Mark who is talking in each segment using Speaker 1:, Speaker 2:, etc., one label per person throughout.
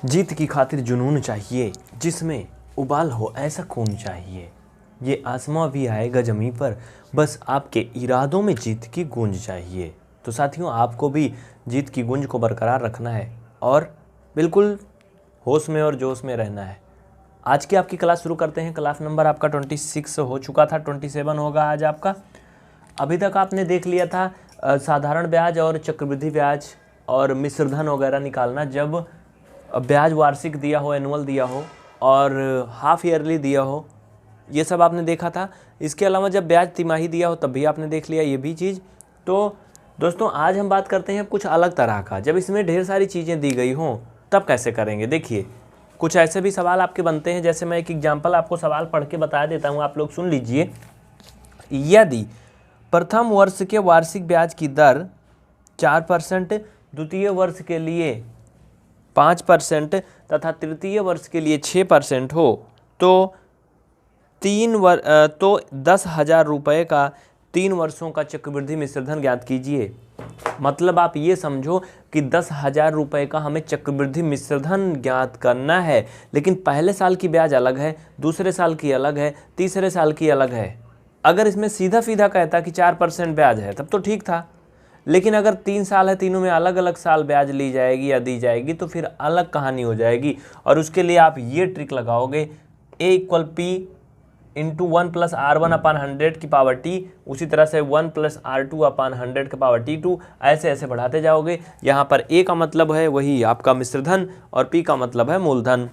Speaker 1: जीत की खातिर जुनून चाहिए, जिसमें उबाल हो ऐसा खून चाहिए। ये आसमां भी आएगा ज़मीं पर, बस आपके इरादों में जीत की गूंज चाहिए। तो साथियों, आपको भी जीत की गूंज को बरकरार रखना है और बिल्कुल होश में और जोश में रहना है। आज की आपकी क्लास शुरू करते हैं। क्लास नंबर आपका 26 हो चुका था, 27 होगा आज आपका। अभी तक आपने देख लिया था साधारण ब्याज और चक्रवृद्धि ब्याज और मिश्र धन वगैरह निकालना, जब ब्याज वार्षिक दिया हो, एनुअल दिया हो और हाफ ईयरली दिया हो, ये सब आपने देखा था। इसके अलावा जब ब्याज तिमाही दिया हो तब भी आपने देख लिया ये भी चीज़। तो दोस्तों, आज हम बात करते हैं कुछ अलग तरह का। जब इसमें ढेर सारी चीज़ें दी गई हों तब कैसे करेंगे। देखिए, कुछ ऐसे भी सवाल आपके बनते हैं, जैसे मैं एक एग्जाम्पल आपको सवाल पढ़ के बता देता हूँ, आप लोग सुन लीजिए। यदि प्रथम वर्ष के वार्षिक ब्याज की दर 4%, द्वितीय वर्ष के लिए 5% तथा तृतीय वर्ष के लिए 6% हो तो 10,000 रुपये का 3 वर्षों का चक्रवृद्धि मिश्रधन ज्ञात कीजिए। मतलब आप ये समझो कि 10,000 रुपये का हमें चक्रवृद्धि मिश्रधन ज्ञात करना है, लेकिन पहले साल की ब्याज अलग है, दूसरे साल की अलग है, तीसरे साल की अलग है। अगर इसमें सीधा सीधा कहता कि 4% ब्याज है तब तो ठीक था, लेकिन अगर 3 साल है, तीनों में अलग अलग साल ब्याज ली जाएगी या दी जाएगी तो फिर अलग कहानी हो जाएगी। और उसके लिए आप ये ट्रिक लगाओगे, A=P इंटू 1 + R1/100 की पावर T, उसी तरह से 1 + R2/100 की पावर T2, ऐसे ऐसे बढ़ाते जाओगे। यहाँ पर A का मतलब है वही आपका मिश्रधन और P का मतलब है मूलधन।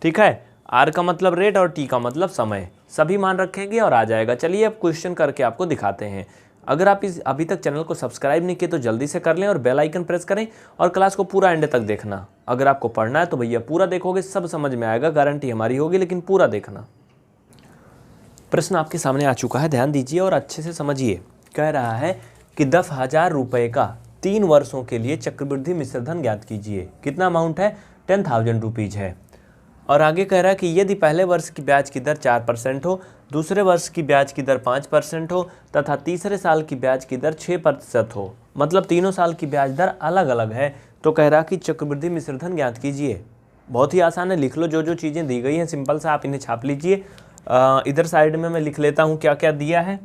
Speaker 1: ठीक है, R का मतलब रेट और T का मतलब समय। सभी मान रखेंगे और आ जाएगा। चलिए अब क्वेश्चन करके आपको दिखाते हैं। अगर आप अभी तक चैनल को सब्सक्राइब नहीं किए तो जल्दी से कर लें और बेल आइकन प्रेस करें और क्लास को पूरा एंड तक देखना। अगर आपको पढ़ना है तो भैया पूरा देखोगे, सब समझ में आएगा, गारंटी हमारी होगी, लेकिन पूरा देखना। प्रश्न आपके सामने आ चुका है, ध्यान दीजिए और अच्छे से समझिए। कह रहा है कि 10,000 रुपये का 3 वर्षों के लिए चक्रवृद्धि मिश्रधन ज्ञात कीजिए। कितना अमाउंट है? 10,000 रुपीज़ है। और आगे कह रहा है कि यदि पहले वर्ष की ब्याज की दर 4% हो, दूसरे वर्ष की ब्याज की दर 5% हो तथा तीसरे साल की ब्याज की दर 6% हो, मतलब तीनों साल की ब्याज दर अलग अलग है, तो कह रहा कि चक्रवृद्धि मिश्रधन ज्ञात कीजिए। बहुत ही आसान है, लिख लो जो जो चीज़ें दी गई हैं, सिंपल सा आप इन्हें छाप लीजिए। इधर साइड में मैं लिख लेता हूँ क्या क्या दिया है।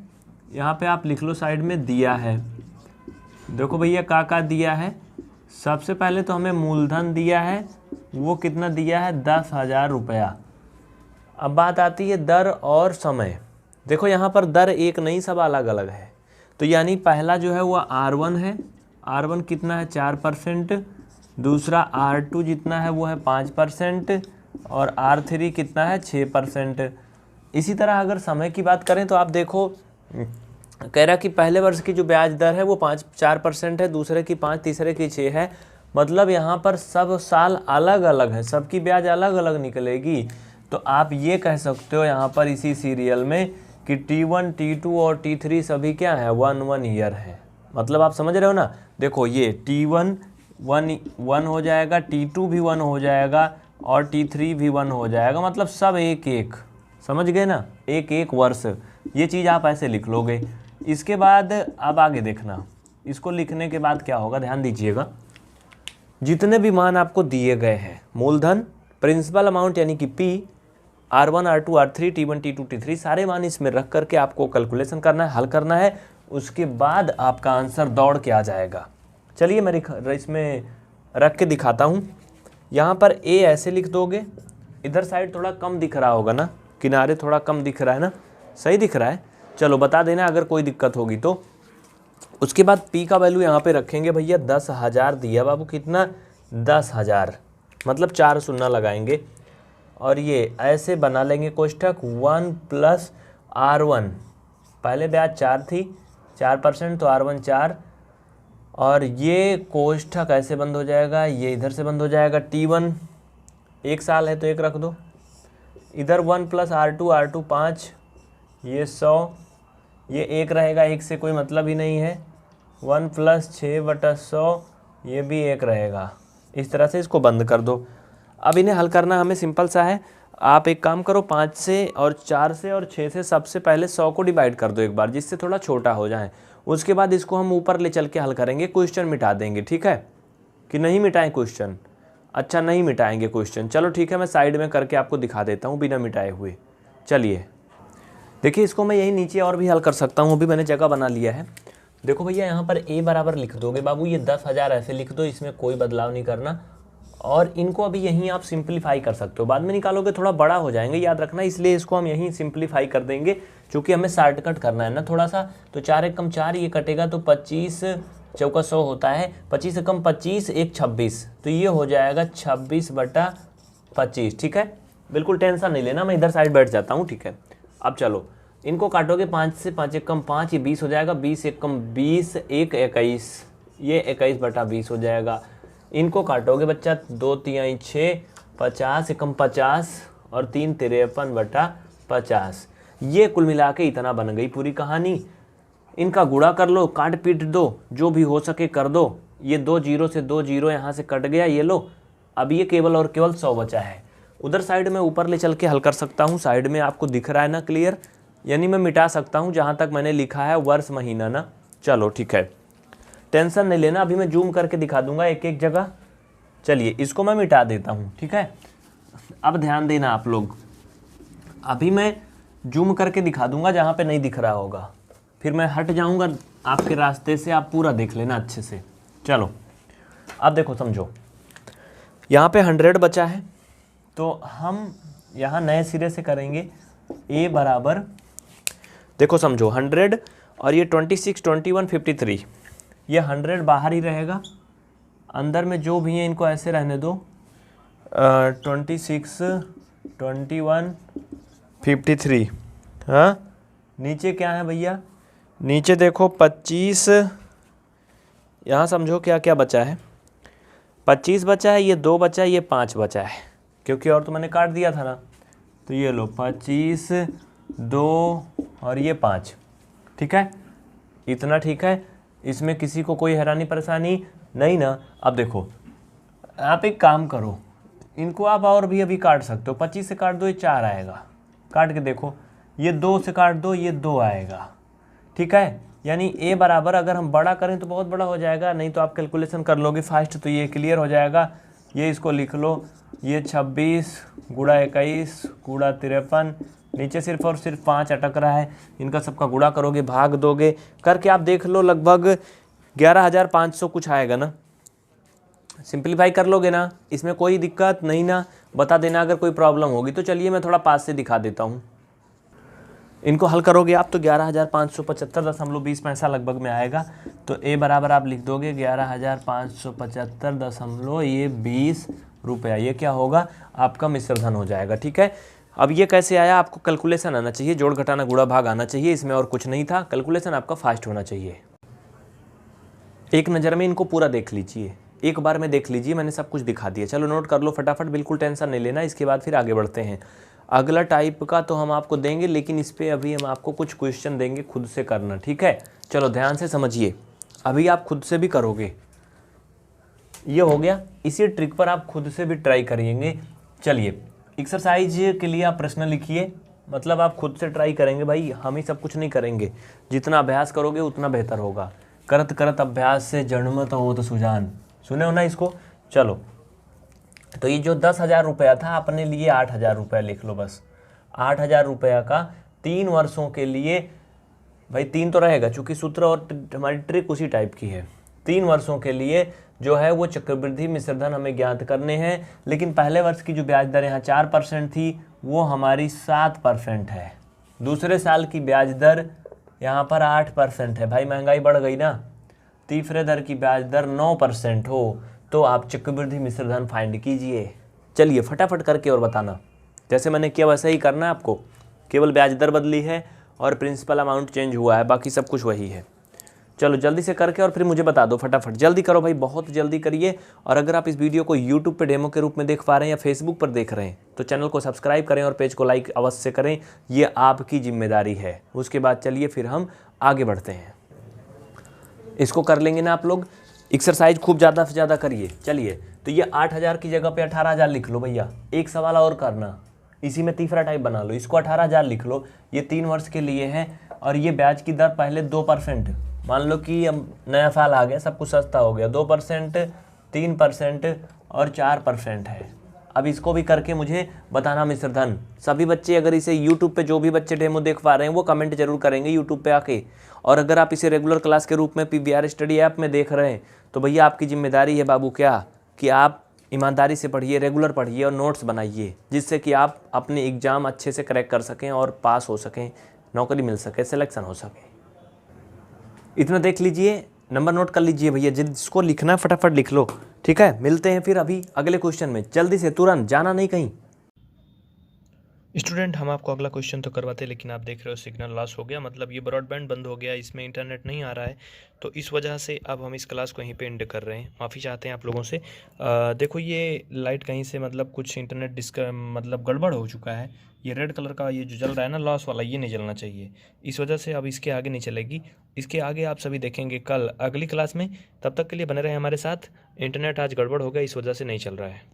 Speaker 1: यहाँ पे आप लिख लो, साइड में दिया है। देखो भैया का दिया है। सबसे पहले तो हमें मूलधन दिया है, वो कितना दिया है? 10,000 रुपया। अब बात आती है दर और समय। देखो यहाँ पर दर एक नहीं, सब अलग अलग है। तो यानी पहला जो है वो R1 है। R1 कितना है? 4%। दूसरा R2 जितना है वो है 5% और R3 कितना है? 6%। इसी तरह अगर समय की बात करें तो आप देखो, कह रहा कि पहले वर्ष की जो ब्याज दर है वो 4% है, दूसरे की 5, तीसरे की 6 है। मतलब यहाँ पर सब साल अलग अलग है, सबकी ब्याज अलग अलग निकलेगी। तो आप ये कह सकते हो यहाँ पर इसी सीरियल में कि T1, T2 और T3 सभी क्या है? 1 ईयर है। मतलब आप समझ रहे हो ना। देखो ये T1 1 हो जाएगा, T2 भी 1 हो जाएगा और T3 भी 1 हो जाएगा। मतलब सब एक एक, समझ गए ना, एक एक वर्ष। ये चीज़ आप ऐसे लिख लोगे। इसके बाद अब आगे देखना, इसको लिखने के बाद क्या होगा, ध्यान दीजिएगा। जितने भी मान आपको दिए गए हैं, मूलधन, प्रिंसिपल अमाउंट यानी कि P, R1, R2, R3, T1, T2, T3, सारे मान इसमें रख करके आपको कैलकुलेशन करना है, हल करना है। उसके बाद आपका आंसर दौड़ के आ जाएगा। चलिए मैं इसमें रख के दिखाता हूँ। यहाँ पर A ऐसे लिख दोगे। इधर साइड थोड़ा कम दिख रहा होगा ना, किनारे थोड़ा कम दिख रहा है ना, सही दिख रहा है? चलो बता देना अगर कोई दिक्कत होगी तो। उसके बाद P का वैल्यू यहाँ पे रखेंगे भैया। 10,000 दिया बाबू, कितना? 10,000, मतलब 4 शून्य लगाएंगे और ये ऐसे बना लेंगे कोष्ठक। 1 + R1, पहले ब्याज 4 थी, 4% तो R1 4, और ये कोष्ठक ऐसे बंद हो जाएगा, ये इधर से बंद हो जाएगा। T1 1 साल है तो 1 रख दो। इधर 1 + R2, R2 5, ये 100, ये 1 रहेगा, 1 से कोई मतलब ही नहीं है। 1 + 6/100, ये भी 1 रहेगा। इस तरह से इसको बंद कर दो। अब इन्हें हल करना हमें सिंपल सा है। आप एक काम करो, 5 से और 4 से और 6 से सबसे पहले 100 को डिवाइड कर दो एक बार, जिससे थोड़ा छोटा हो जाए। उसके बाद इसको हम ऊपर ले चल के हल करेंगे, क्वेश्चन मिटा देंगे। ठीक है कि नहीं मिटाएं क्वेश्चन? अच्छा नहीं मिटाएंगे क्वेश्चन, चलो ठीक है, मैं साइड में करके आपको दिखा देता हूँ बिना मिटाए हुए। चलिए देखिए, इसको मैं यही नीचे और भी हल कर सकता हूँ, अभी मैंने जगह बना लिया है। देखो भैया, यहाँ पर a बराबर लिख दोगे बाबू, ये 10,000 ऐसे लिख दो, इसमें कोई बदलाव नहीं करना। और इनको अभी यहीं आप सिंप्लीफाई कर सकते हो, बाद में निकालोगे थोड़ा बड़ा हो जाएंगे, याद रखना, इसलिए इसको हम यहीं सिंप्लीफाई कर देंगे, क्योंकि हमें शॉर्टकट करना है ना थोड़ा सा। तो 4 एक कम 4, ये कटेगा तो 25 चौका 100 होता है, 25 से कम 25, 1 26, तो ये हो जाएगा 26/25। ठीक है, बिल्कुल टेंशन नहीं लेना, मैं इधर साइड बैठ जाता हूँ। ठीक है, अब चलो इनको काटोगे, 5 से 5 एक कम 5, ये 20 हो जाएगा, 20 एक कम 20, 1 21, ये 21/20 हो जाएगा। इनको काटोगे बच्चा, 2 3 6, 50 से कम 50 और 3 53/50। ये कुल मिला के इतना बन गई पूरी कहानी। इनका गुणा कर लो, काट पीट दो, जो भी हो सके कर दो। ये 2 0 से 2 0 यहाँ से कट गया, ये लो। अब ये केवल और केवल 100 बचा है। उधर साइड में ऊपर ले चल के हल कर सकता हूँ, साइड में आपको दिख रहा है ना क्लियर, यानी मैं मिटा सकता हूँ जहाँ तक मैंने लिखा है वर्ष महीना ना। चलो ठीक है, टेंशन नहीं लेना, अभी मैं जूम करके दिखा दूंगा एक एक जगह। चलिए इसको मैं मिटा देता हूँ। ठीक है, अब ध्यान देना आप लोग, अभी मैं जूम करके दिखा दूंगा जहाँ पे नहीं दिख रहा होगा, फिर मैं हट जाऊँगा आपके रास्ते से, आप पूरा देख लेना अच्छे से। चलो अब देखो समझो, यहाँ पे 100 बचा है, तो हम यहाँ नए सिरे से करेंगे। a बराबर, देखो समझो 100 और ये 26 21 53, ये 100 बाहर ही रहेगा, अंदर में जो भी है इनको ऐसे रहने दो। 26 21 53, हाँ नीचे क्या है भैया, नीचे देखो 25, यहाँ समझो क्या क्या बचा है, 25 बचा है, ये 2 बचा है, ये 5 बचा है, क्योंकि और तो मैंने काट दिया था ना। तो ये लो 25 2 और ये 5। ठीक है, इतना ठीक है, इसमें किसी को कोई हैरानी परेशानी नहीं ना। अब देखो आप एक काम करो, इनको आप और भी अभी काट सकते हो, 25 से काट दो, ये 4 आएगा, काट के देखो, ये 2 से काट दो, ये 2 आएगा। ठीक है, यानी a बराबर अगर हम बड़ा करें तो बहुत बड़ा हो जाएगा, नहीं तो आप कैलकुलेशन कर लोगे फास्ट, तो ये क्लियर हो जाएगा। ये इसको लिख लो, ये 26 गुणा 21 गुणा 53, नीचे सिर्फ और सिर्फ 5 अटक रहा है, इनका सबका गुणा करोगे, भाग दोगे, करके आप देख लो लगभग 11,500 कुछ आएगा ना। सिंप्लीफाई कर लोगे ना, इसमें कोई दिक्कत नहीं ना, बता देना अगर कोई प्रॉब्लम होगी। तो चलिए मैं थोड़ा पास से दिखा देता हूँ, इनको हल करोगे आप तो 11,575.20 लगभग में आएगा। तो a बराबर आप लिख दोगे 11,575.20 रुपया, ये क्या होगा आपका मिश्र धन हो जाएगा। ठीक है, अब ये कैसे आया, आपको कैलकुलेशन आना चाहिए, जोड़ घटाना गुणा भाग आना चाहिए, इसमें और कुछ नहीं था, कैलकुलेशन आपका फास्ट होना चाहिए। एक नज़र में इनको पूरा देख लीजिए, एक बार में देख लीजिए, मैंने सब कुछ दिखा दिया। चलो नोट कर लो फटाफट, बिल्कुल टेंशन नहीं लेना, इसके बाद फिर आगे बढ़ते हैं। अगला टाइप का तो हम आपको देंगे, लेकिन इस पर अभी हम आपको कुछ क्वेश्चन देंगे, खुद से करना। ठीक है, चलो ध्यान से समझिए, अभी आप खुद से भी करोगे। ये हो गया, इसी ट्रिक पर आप खुद से भी ट्राई करेंगे। चलिए एक्सरसाइज के लिए आप प्रश्न लिखिए, मतलब आप खुद से ट्राई करेंगे भाई, हम ही सब कुछ नहीं करेंगे, जितना अभ्यास करोगे उतना बेहतर होगा। करत करत अभ्यास से जन्मत होत सुजान, सुने हो ना इसको। चलो तो ये जो 10,000 रुपया था अपने लिए 8,000 रुपया लिख लो बस। 8,000 रुपया का 3 वर्षों के लिए, भाई 3 तो रहेगा चूंकि सूत्र और हमारी ट्रिक उसी टाइप की है। 3 वर्षों के लिए जो है वो चक्रवृद्धि मिश्रधन हमें ज्ञात करने हैं, लेकिन पहले वर्ष की जो ब्याज दर यहाँ 4% थी वो हमारी 7% है। दूसरे साल की ब्याज दर यहाँ पर 8% है, भाई महंगाई बढ़ गई ना। तीसरे दर की ब्याज दर 9% हो तो आप चक्रवृद्धि मिश्रधन फाइंड कीजिए। चलिए फटाफट करके और बताना, जैसे मैंने किया वैसे ही करना है आपको, केवल ब्याज दर बदली है और प्रिंसिपल अमाउंट चेंज हुआ है, बाकी सब कुछ वही है। चलो जल्दी से करके और फिर मुझे बता दो, फटाफट जल्दी करो भाई, बहुत जल्दी करिए। और अगर आप इस वीडियो को यूट्यूब पे डेमो के रूप में देख पा रहे हैं या फेसबुक पर देख रहे हैं तो चैनल को सब्सक्राइब करें और पेज को लाइक अवश्य करें, ये आपकी जिम्मेदारी है। उसके बाद चलिए फिर हम आगे बढ़ते हैं, इसको कर लेंगे ना आप लोग। एक्सरसाइज खूब ज़्यादा से ज़्यादा करिए। चलिए तो ये 8,000 की जगह पे 18,000 लिख लो भैया। एक सवाल और करना, इसी में तीसरा टाइप बना लो, इसको 18,000 लिख लो। ये 3 वर्ष के लिए है और ये ब्याज की दर पहले 2%, मान लो कि अब नया साल आ गया, सब कुछ सस्ता हो गया, 2%, 3% और 4% है। अब इसको भी करके मुझे बताना मिश्रधन। सभी बच्चे अगर इसे यूट्यूब पे, जो भी बच्चे डेमो देख पा रहे हैं वो कमेंट जरूर करेंगे यूट्यूब पे आके। और अगर आप इसे रेगुलर क्लास के रूप में PVR स्टडी ऐप में देख रहे हैं तो भैया आपकी जिम्मेदारी है बाबू क्या, कि आप ईमानदारी से पढ़िए, रेगुलर पढ़िए और नोट्स बनाइए, जिससे कि आप अपने एग्ज़ाम अच्छे से क्रैक कर सकें और पास हो सकें, नौकरी मिल सके, सिलेक्शन हो सके। इतना देख लीजिए, नंबर नोट कर लीजिए भैया, जिसको लिखना है फटाफट लिख लो। ठीक है, मिलते हैं फिर अभी अगले क्वेश्चन में, जल्दी से, तुरंत, जाना नहीं कहीं।
Speaker 2: स्टूडेंट, हम आपको अगला क्वेश्चन तो करवाते, लेकिन आप देख रहे हो सिग्नल लॉस हो गया, मतलब ये ब्रॉडबैंड बंद हो गया, इसमें इंटरनेट नहीं आ रहा है, तो इस वजह से अब हम इस क्लास को यहीं पे एंड कर रहे हैं। माफ़ी चाहते हैं आप लोगों से। देखो ये लाइट कहीं से मतलब कुछ इंटरनेट मतलब गड़बड़ हो चुका है। ये रेड कलर का ये जो जल रहा है ना लॉस वाला, ये नहीं जलना चाहिए, इस वजह से अब इसके आगे नहीं चलेगी। इसके आगे आप सभी देखेंगे कल अगली क्लास में। तब तक के लिए बने रहे हमारे साथ। इंटरनेट आज गड़बड़ हो गया, इस वजह से नहीं चल रहा है।